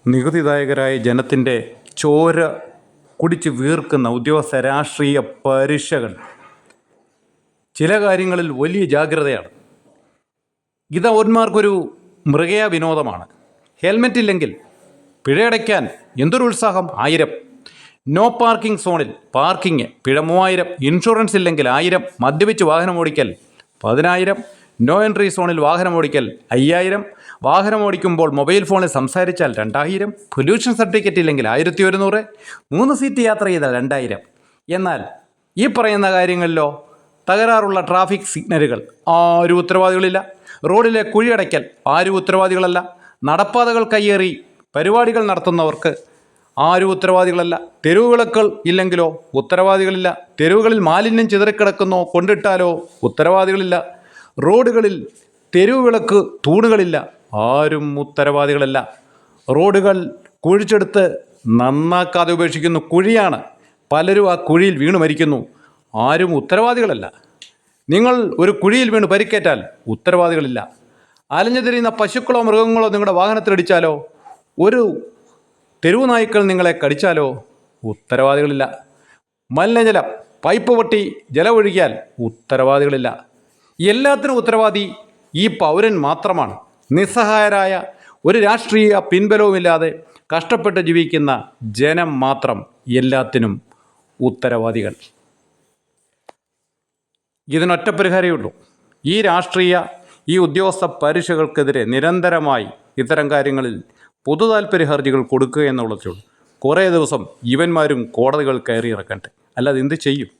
നികുതിദായകരായ ജനത്തിൻ്റെ ചോര കുടിച്ച് വീർക്കുന്ന ഉദ്യോഗസ്ഥ രാഷ്ട്രീയ പരീക്ഷകൾ ചില കാര്യങ്ങളിൽ വലിയ ജാഗ്രതയാണ്. ഇത് അവന്മാർക്കൊരു മൃഗയ വിനോദമാണ്. ഹെൽമെറ്റ് ഇല്ലെങ്കിൽ പിഴയടയ്ക്കാൻ എന്തൊരു ഉത്സാഹം! 1000. നോ പാർക്കിംഗ് സോണിൽ പാർക്കിംഗ് പിഴ 3000. ഇൻഷുറൻസ് ഇല്ലെങ്കിൽ 1000. മദ്യപിച്ച് വാഹനം ഓടിക്കൽ 10000. നോ എൻട്രി സോണിൽ വാഹനം ഓടിക്കൽ 5000. വാഹനം ഓടിക്കുമ്പോൾ മൊബൈൽ ഫോണിൽ സംസാരിച്ചാൽ 2000. പൊല്യൂഷൻ സർട്ടിഫിക്കറ്റ് ഇല്ലെങ്കിൽ 1100. 3 സീറ്റ് യാത്ര ചെയ്താൽ 2000. എന്നാൽ ഈ പറയുന്ന കാര്യങ്ങളിലോ തകരാറുള്ള ട്രാഫിക് സിഗ്നലുകൾ ആരും ഉത്തരവാദികളില്ല. റോഡിലെ കുഴിയടയ്ക്കൽ ആരും ഉത്തരവാദികളല്ല. നടപ്പാതകൾ കയ്യേറി പരിപാടികൾ നടത്തുന്നവർക്ക് ആരും ഉത്തരവാദികളല്ല. തെരുവുവിളക്കുകൾ ഇല്ലെങ്കിലോ ഉത്തരവാദികളില്ല. തെരുവുകളിൽ മാലിന്യം ചിതറിക്കിടക്കുന്നോ കൊണ്ടിട്ടാലോ ഉത്തരവാദികളില്ല. റോഡുകളിൽ തെരുവുവിളക്ക് തൂണുകളില്ല, ആരും ഉത്തരവാദികളല്ല. റോഡുകൾ കുഴിച്ചെടുത്ത് നന്നാക്കാതെ ഉപേക്ഷിക്കുന്നു. കുഴിയാണ്, പലരും ആ കുഴിയിൽ വീണ് മരിക്കുന്നു, ആരും ഉത്തരവാദികളല്ല. നിങ്ങൾ ഒരു കുഴിയിൽ വീണ് പരിക്കേറ്റാൽ ഉത്തരവാദികളില്ല. അലഞ്ഞു തിരിയുന്ന പശുക്കളോ മൃഗങ്ങളോ നിങ്ങളുടെ വാഹനത്തിലിടിച്ചാലോ ഒരു തെരുവ് നായ്ക്കൾ നിങ്ങളെ കടിച്ചാലോ ഉത്തരവാദികളില്ല. മലിനജലം പൈപ്പ് പൊട്ടി ജലം ഒഴുകിയാൽ ഉത്തരവാദികളില്ല. എല്ലാത്തിനും ഉത്തരവാദി ഈ പൗരൻ മാത്രമാണ്. നിസ്സഹായരായ ഒരു രാഷ്ട്രീയ പിൻബലവുമില്ലാതെ കഷ്ടപ്പെട്ട് ജീവിക്കുന്ന ജനം മാത്രം എല്ലാത്തിനും ഉത്തരവാദികൾ. ഇതിനൊറ്റ പരിഹാരമേ ഉള്ളൂ. ഈ ഉദ്യോഗസ്ഥ പരീക്ഷകൾക്കെതിരെ നിരന്തരമായി ഇത്തരം കാര്യങ്ങളിൽ പൊതു താൽപ്പര്യ ഹർജികൾ കൊടുക്കുക എന്നുള്ളതേ ഉള്ളൂ. കുറേ ദിവസം ഇവന്മാരും കോടതികൾ കയറി ഇറക്കട്ടെ, അല്ലാതെ എന്ത് ചെയ്യും?